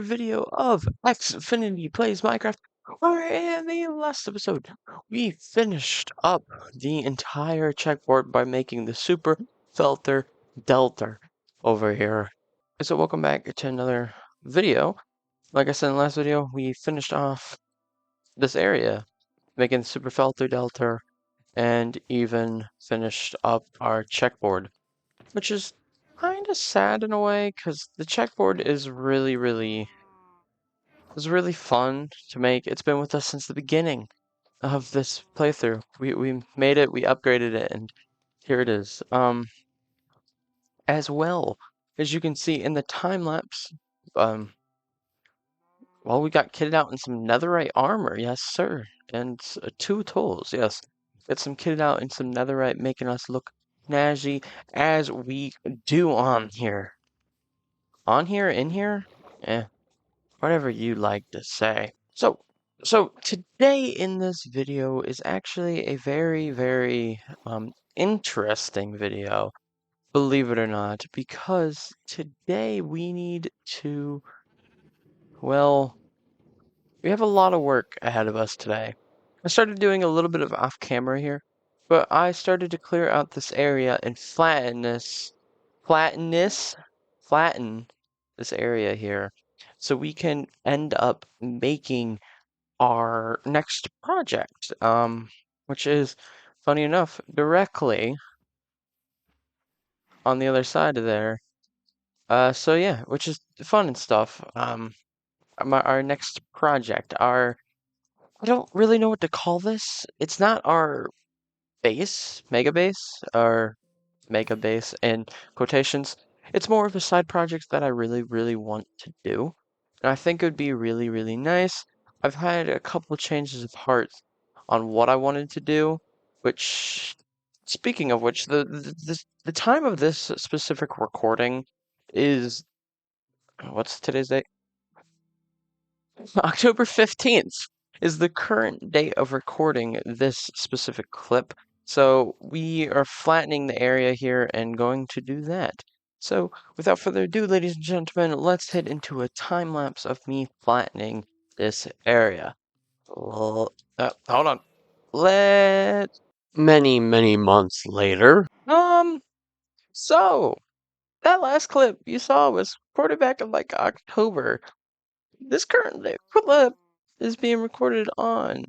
video of Xfinity Plays Minecraft, where in the last episode we finished up the entire checkboard by making the super filter delta over here. So welcome back to another video. Like I said in the last video, we finished off this area, making the super filter delta, and even finished up our checkboard, which is kind of sad in a way, because the checkboard is really fun to make. It's been with us since the beginning of this playthrough. We made it, we upgraded it, and here it is. As well as you can see in the time lapse, um, well, we got kitted out in some netherite armor, yes sir, and two tools, yes. Got some kitted out in some netherite, making us look snazzy as we do on here. On here, in here, whatever you like to say. So today in this video is actually a very interesting video, believe it or not, because today we need to, well, we have a lot of work ahead of us today. I started doing a little bit of off camera here, but I started to clear out this area and flatten this area here, so we can end up making our next project, which is, funny enough, directly on the other side of there. So yeah, which is fun and stuff. Our next project, I don't really know what to call this. It's not our mega base in quotations. It's more of a side project that I really want to do. And I think it would be really nice. I've had a couple changes of heart on what I wanted to do, which, speaking of which, the time of this specific recording is, what's today's date? October 15th is the current date of recording this specific clip. So we are flattening the area here and going to do that. So without further ado, ladies and gentlemen, let's head into a time lapse of me flattening this area. Hold on. Many months later. So that last clip you saw was recorded back in like October. This current clip is being recorded on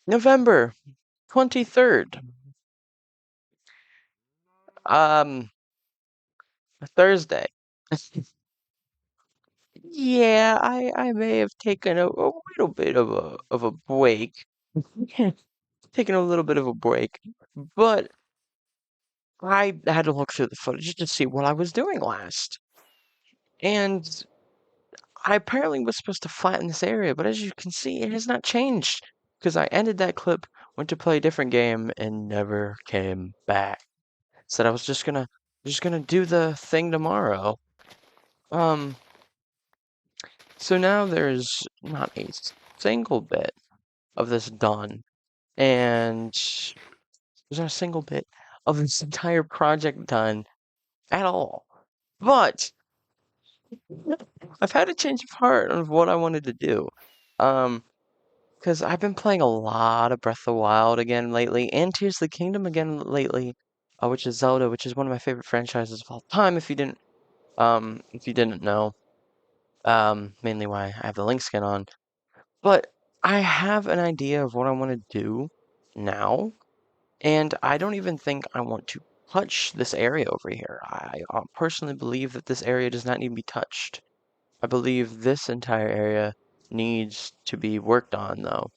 November 23rd. Thursday. Yeah, I may have taken a little bit of a break. Taken a little bit of a break, but I had to look through the footage to see what I was doing last. And I apparently was supposed to flatten this area, but as you can see, it has not changed. Because I ended that clip, went to play a different game, and never came back. Said I was just gonna do the thing tomorrow. So now there's not a single bit of this done, and there's not a single bit of this entire project done at all. But I've had a change of heart of what I wanted to do. Because I've been playing a lot of Breath of the Wild again lately, and Tears of the Kingdom again lately, which is Zelda, which is one of my favorite franchises of all time. If you didn't know, mainly why I have the Link skin on. But I have an idea of what I want to do now, and I don't even think I want to touch this area over here. I personally believe that this area does not need to be touched. I believe this entire area needs to be worked on, though.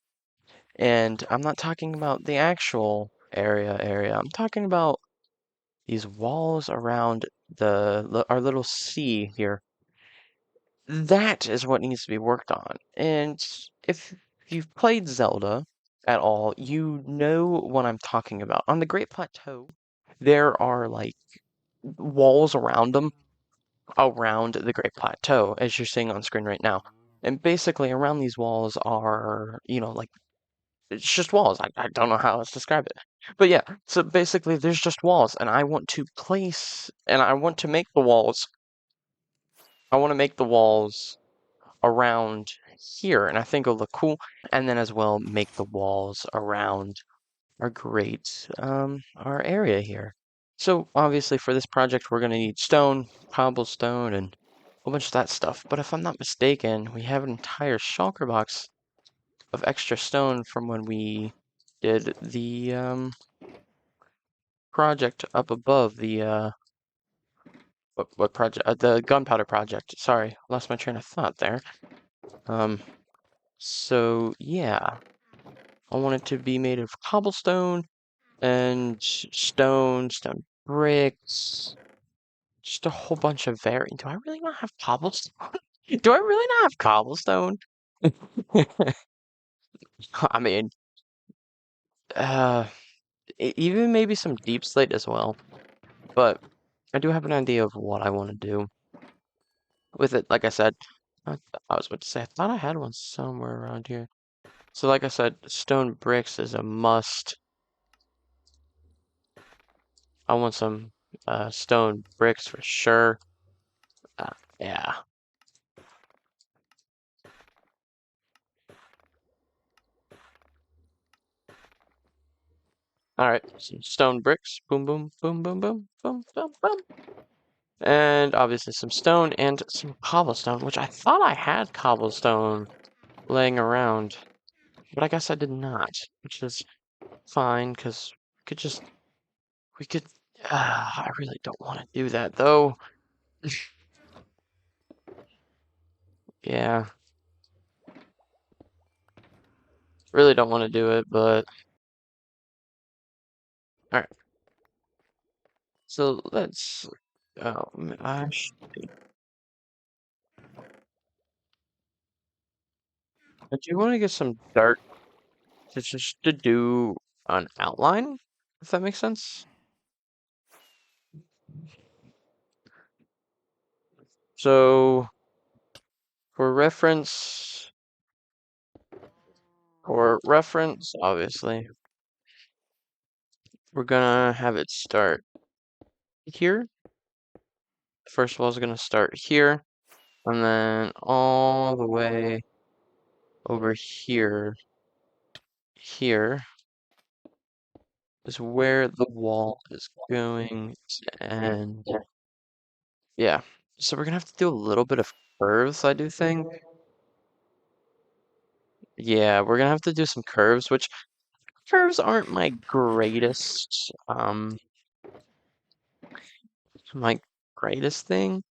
And I'm not talking about the actual area. I'm talking about these walls around our little sea here. That is what needs to be worked on. And if you've played Zelda at all, you know what I'm talking about. On the Great Plateau, there are like walls around them, around the Great Plateau, as you're seeing on screen right now. And basically, around these walls are, like, it's just walls. I don't know how else to describe it. But yeah, so basically, there's just walls, and I want to make the walls I want to make the walls around here, and I think it'll look cool. And then as well, make the walls around our area here. So obviously for this project, we're going to need stone, cobblestone, and a whole bunch of that stuff. But if I'm not mistaken, we have an entire shulker box of extra stone from when we did the project up above the what project? The gunpowder project. Sorry, lost my train of thought there. Um, so yeah, I want it to be made of cobblestone and stone bricks, just a whole bunch of Do I really not have cobblestone? Do I really not have cobblestone? I mean, uh, even maybe some deep slate as well. But I do have an idea of what I want to do with it. Like I said, I was about to say, I thought I had one somewhere around here. So like I said, stone bricks is a must. I want some stone bricks for sure. Uh, yeah. All right, some stone bricks. Boom, boom, boom, boom, boom, boom, boom, boom. And obviously some stone and some cobblestone, which I thought I had cobblestone laying around, but I guess I did not, which is fine because could just we could. I really don't want to do that though. Yeah, really don't want to do it, but all right. So let's. Oh, I do want to get some dirt just to do an outline, if that makes sense. So for reference, obviously, we're gonna have it start here. The first wall is gonna start here, and then all the way over here. Here is where the wall is going to end. Yeah. So we're gonna have to do a little bit of curves, I do think. Yeah, we're gonna have to do some curves, which curves aren't my greatest thing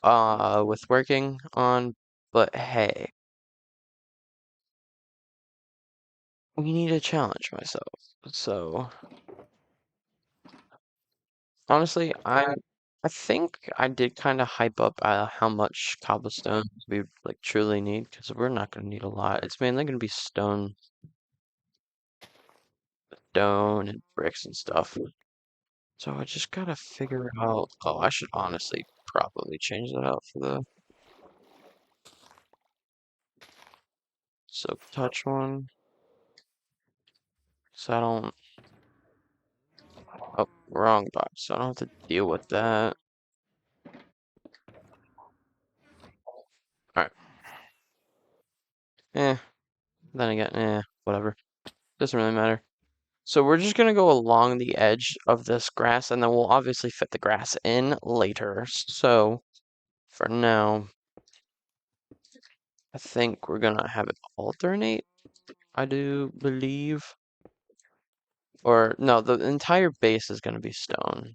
with working on, but hey, we need to challenge myself. So honestly, I think I did kind of hype up how much cobblestone we like truly need because we're not gonna need a lot. It's mainly gonna be stone and bricks and stuff. So I just gotta figure out. Oh, I should honestly probably change that out for the silk touch one, so I don't. Oh, wrong box. So I don't have to deal with that. All right. Eh. Then again, whatever. Doesn't really matter. So we're just gonna go along the edge of this grass, and then we'll obviously fit the grass in later. So for now, I think we're gonna have it alternate. I do believe. Or no, the entire base is gonna be stone.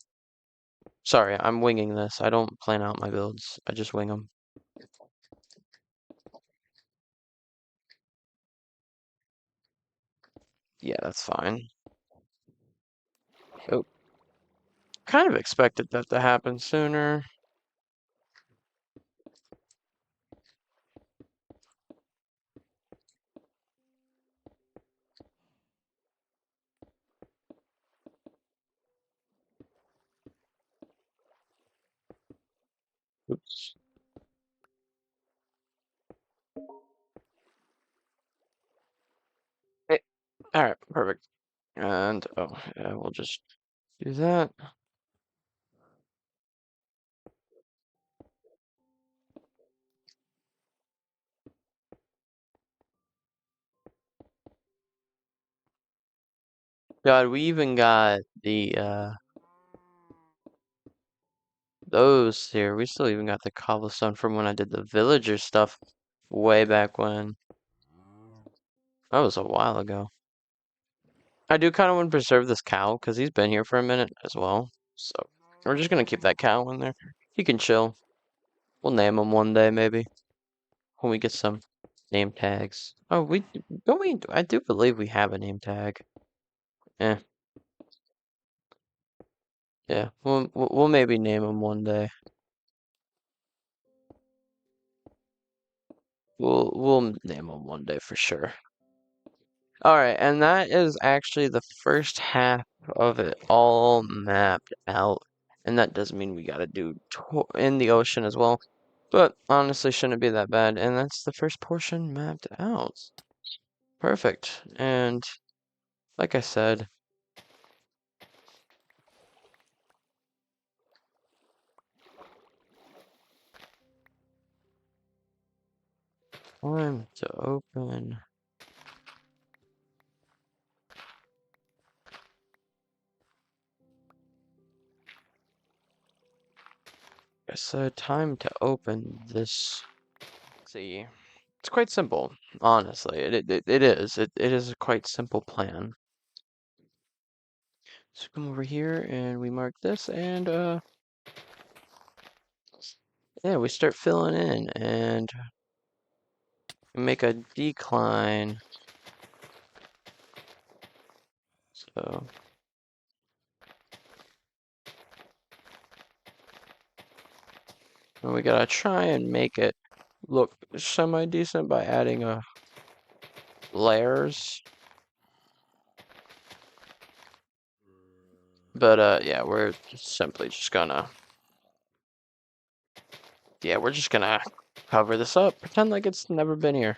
Sorry, I'm winging this. I don't plan out my builds. I just wing them. Yeah, that's fine. Oh, kind of expected that to happen sooner. Oops. Hey, all right, perfect. And oh, yeah, we'll just do that. God, we even got the those here. We still even got the cobblestone from when I did the villager stuff way back when. That was a while ago. I do kind of want to preserve this cow because he's been here for a minute as well. So we're just gonna keep that cow in there. He can chill. We'll name him one day maybe when we get some name tags. Oh, we don't we? I do believe we have a name tag. Eh, yeah. We'll maybe name him one day. We'll name him one day for sure. All right, and that is actually the first half of it all mapped out. And that does mean we gotta do in the ocean as well. But honestly, shouldn't be that bad. And that's the first portion mapped out. Perfect. And like I said, time to open. I said time to open this. See, it's quite simple, honestly. It is. It is a quite simple plan. So come over here and we mark this and yeah, we start filling in and make a decline. So and we gotta try and make it look semi-decent by adding layers. But yeah, we're simply just gonna we're just gonna cover this up, pretend like it's never been here.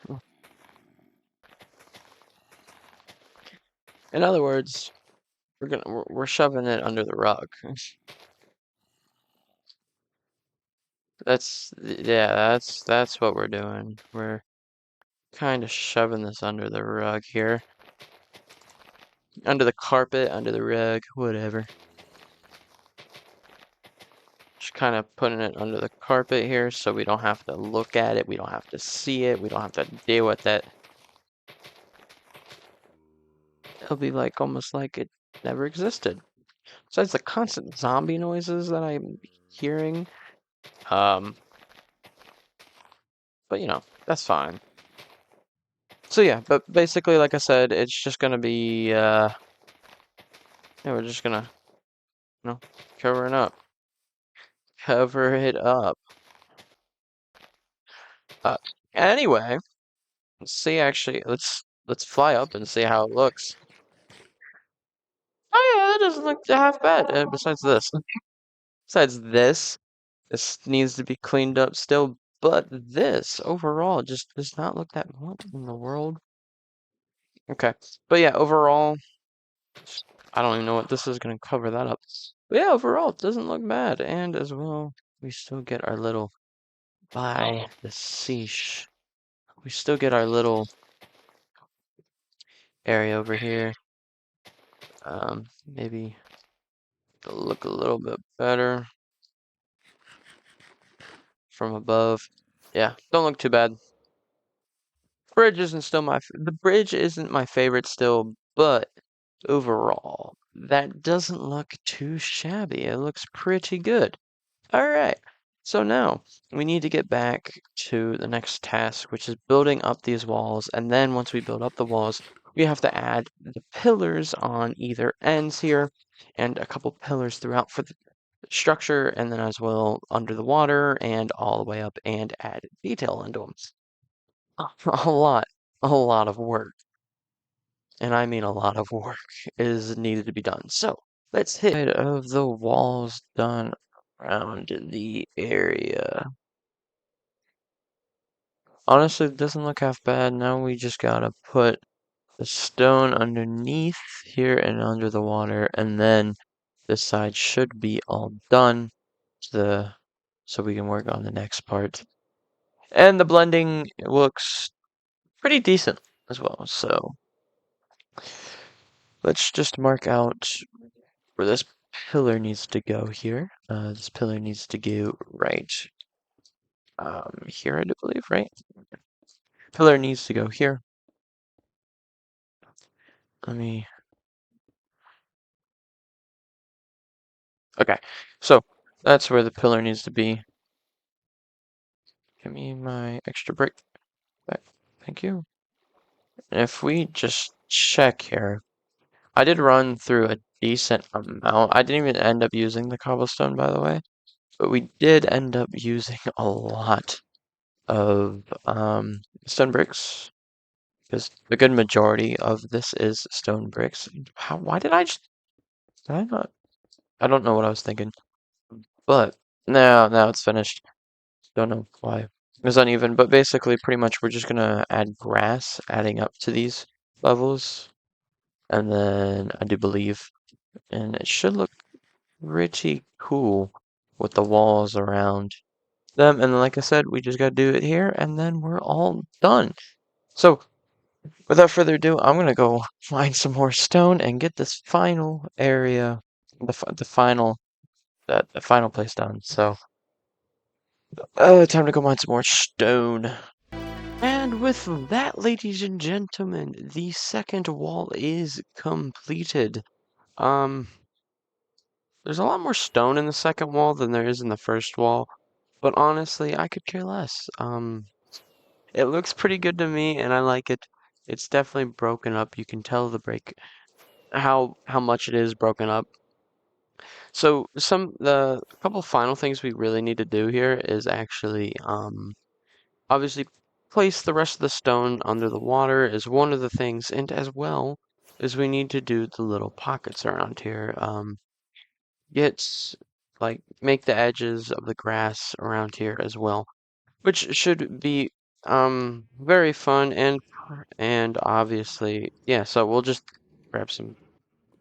In other words, we're shoving it under the rug. That's what we're doing. We're kind of shoving this under the rug here. Under the carpet, under the rug, whatever. Just kind of putting it under the carpet here so we don't have to look at it, we don't have to see it, we don't have to deal with it. It'll be like almost like it never existed. Besides the constant zombie noises that I'm hearing. But you know, that's fine. So yeah, but basically like I said, it's just gonna be yeah, we're just gonna cover it up. Cover it up. Uh, anyway, let's see actually let's fly up and see how it looks. Oh yeah, that doesn't look half bad. Besides this. Besides this needs to be cleaned up still, but this overall just does not look that what in the world? Okay. But yeah, overall I don't even know what this is gonna cover that up. But yeah, overall it doesn't look bad. And as well, we still get our little by the seash. We still get our little area over here. Maybe look a little bit better from above. Yeah, don't look too bad. The bridge isn't my favorite still, but overall, that doesn't look too shabby. It looks pretty good. All right. So now we need to get back to the next task, which is building up these walls. And then once we build up the walls, we have to add the pillars on either ends here and a couple pillars throughout for the structure, and then as well under the water and all the way up and add detail into them. A lot, a lot of work, and I mean a lot of work is needed to be done. So let's hit of the walls done around the area. Honestly, it doesn't look half bad. Now we just gotta put the stone underneath here and under the water, and then this side should be all done. So we can work on the next part. And the blending looks pretty decent as well. So let's just mark out where this pillar needs to go here. This pillar needs to go right here, I do believe, right? Pillar needs to go here. Let me. Okay, so that's where the pillar needs to be. Give me my extra brick back. Thank you. And if we just check here, I did run through a decent amount. I didn't even end up using the cobblestone, by the way, but we did end up using a lot of stone bricks because the good majority of this is stone bricks. Why did did I not? I don't know what I was thinking, but now it's finished. Don't know why. It was uneven, but basically, pretty much, we're just gonna add grass, adding up to these levels, and then I do believe, and it should look pretty cool with the walls around them. And then, like I said, we just gotta do it here, and then we're all done. So, without further ado, I'm gonna go find some more stone and get this final area, the final place done. So, time to go mine some more stone. And with that, ladies and gentlemen, the second wall is completed. Um, there's a lot more stone in the second wall than there is in the first wall, but honestly, I could care less. It looks pretty good to me, and I like it. It's definitely broken up. You can tell the break how much it is broken up. So the couple final things we really need to do here is actually obviously, place the rest of the stone under the water is one of the things, and as well as we need to do the little pockets around here. Get make the edges of the grass around here as well, which should be very fun and obviously yeah. So we'll just grab some.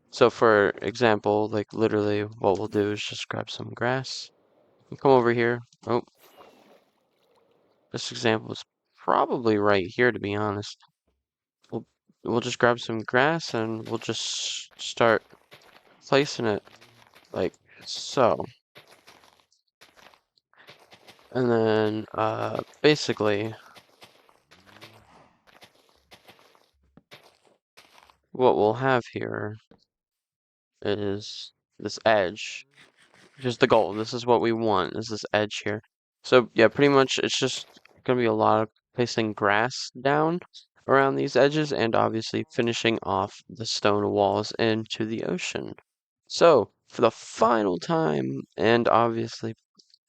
So for example, like literally, what we'll do is just grab some grass and come over here. Oh, this example is probably right here, to be honest. We'll we'll just grab some grass and we'll just start placing it like so. And then basically what we'll have here is this edge, which is the goal. This is what we want, is this edge here. So yeah, pretty much it's just gonna be a lot of placing grass down around these edges and obviously finishing off the stone walls into the ocean. So for the final time, and obviously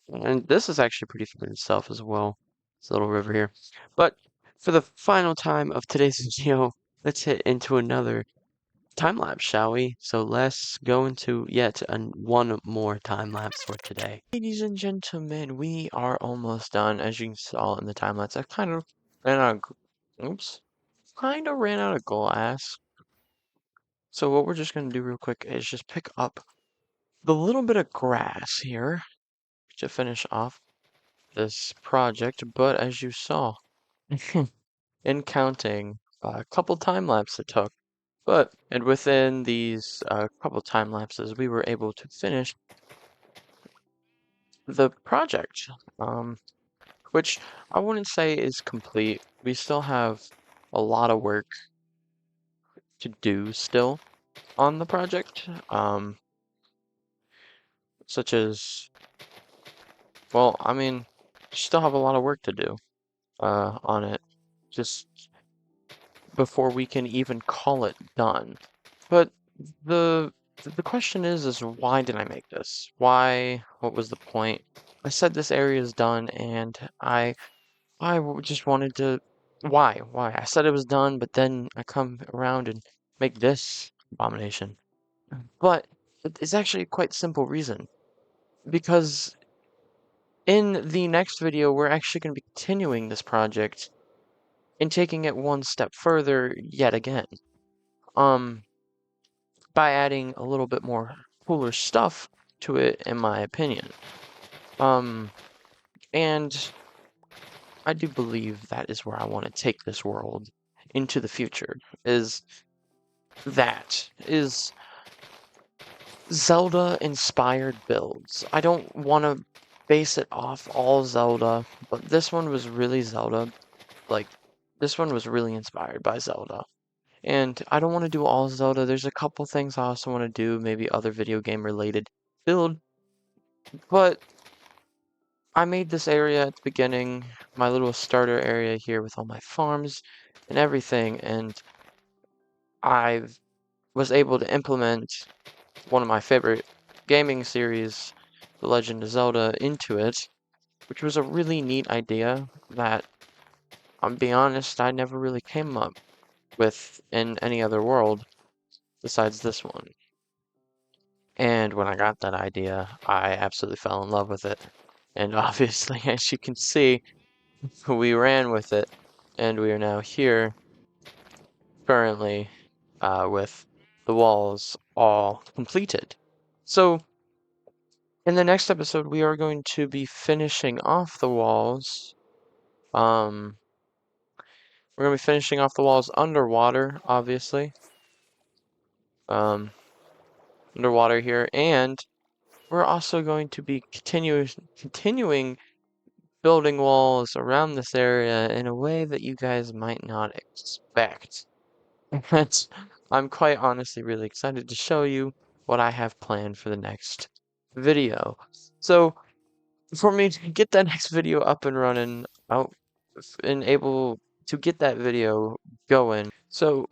and this is actually pretty fun in itself as well. This little river here. But for the final time of today's video, let's hit into another time lapse, shall we? So let's go into yet one more time lapse for today. Ladies and gentlemen, we are almost done. As you saw in the time lapse, I kind of ran out of, oops, kind of ran out of glass. So what we're just going to do real quick is just pick up the little bit of grass here to finish off this project, but as you saw, in counting a couple time lapses it took, and within these couple time lapses, we were able to finish the project, which I wouldn't say is complete. We still have a lot of work to do still on the project, such as, well, I mean, still have a lot of work to do on it. Just before we can even call it done. But the the question is why did I make this? Why? What was the point? I said this area is done, and just wanted to. Why? Why? I said it was done, but then I come around and make this abomination. But it's actually a quite simple reason. Because in the next video, we're actually going to be continuing this project and taking it one step further yet again. Um, by adding a little bit more cooler stuff to it, in my opinion. Um, and I do believe that is where I want to take this world into the future. Is that is Zelda-inspired builds. I don't want to base it off all Zelda, but this one was really Zelda. Like, this one was really inspired by Zelda. And I don't want to do all Zelda. There's a couple things I also want to do, maybe other video game related build. But I made this area at the beginning, my little starter area here with all my farms and everything, and I was able to implement one of my favorite gaming series, The Legend of Zelda, into it, which was a really neat idea that, I'm being honest, I never really came up with in any other world besides this one. And when I got that idea, I absolutely fell in love with it. And obviously, as you can see, we ran with it, and we are now here currently with the walls all completed. So, in the next episode, we are going to be finishing off the walls. Um, we're going to be finishing off the walls underwater, obviously. Um, underwater here, and we're also going to be continuing building walls around this area in a way that you guys might not expect. And I'm quite honestly really excited to show you what I have planned for the next video. So, for me to get that next video up and running, out and able to get that video going. So,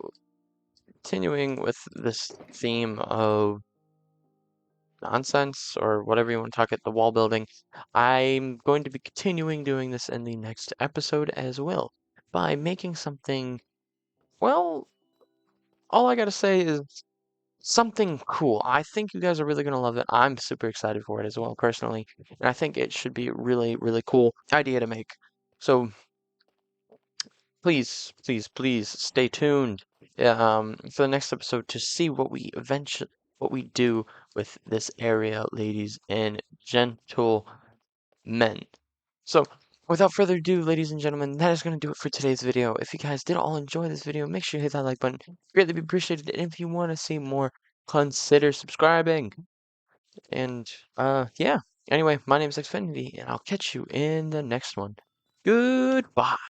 continuing with this theme of nonsense or whatever you want to talk at the wall building, I'm going to be continuing doing this in the next episode as well by making something, well, all I gotta say is something cool. I think you guys are really gonna love it. I'm super excited for it as well, personally. And I think it should be a really, really cool idea to make. So please, please, please stay tuned for the next episode to see what we do with this area, ladies and gentlemen. So, without further ado, ladies and gentlemen, that is going to do it for today's video. If you guys did all enjoy this video, make sure you hit that like button. Greatly be appreciated. And if you want to see more, consider subscribing. And, yeah. Anyway, my name is Xfinity, and I'll catch you in the next one. Goodbye.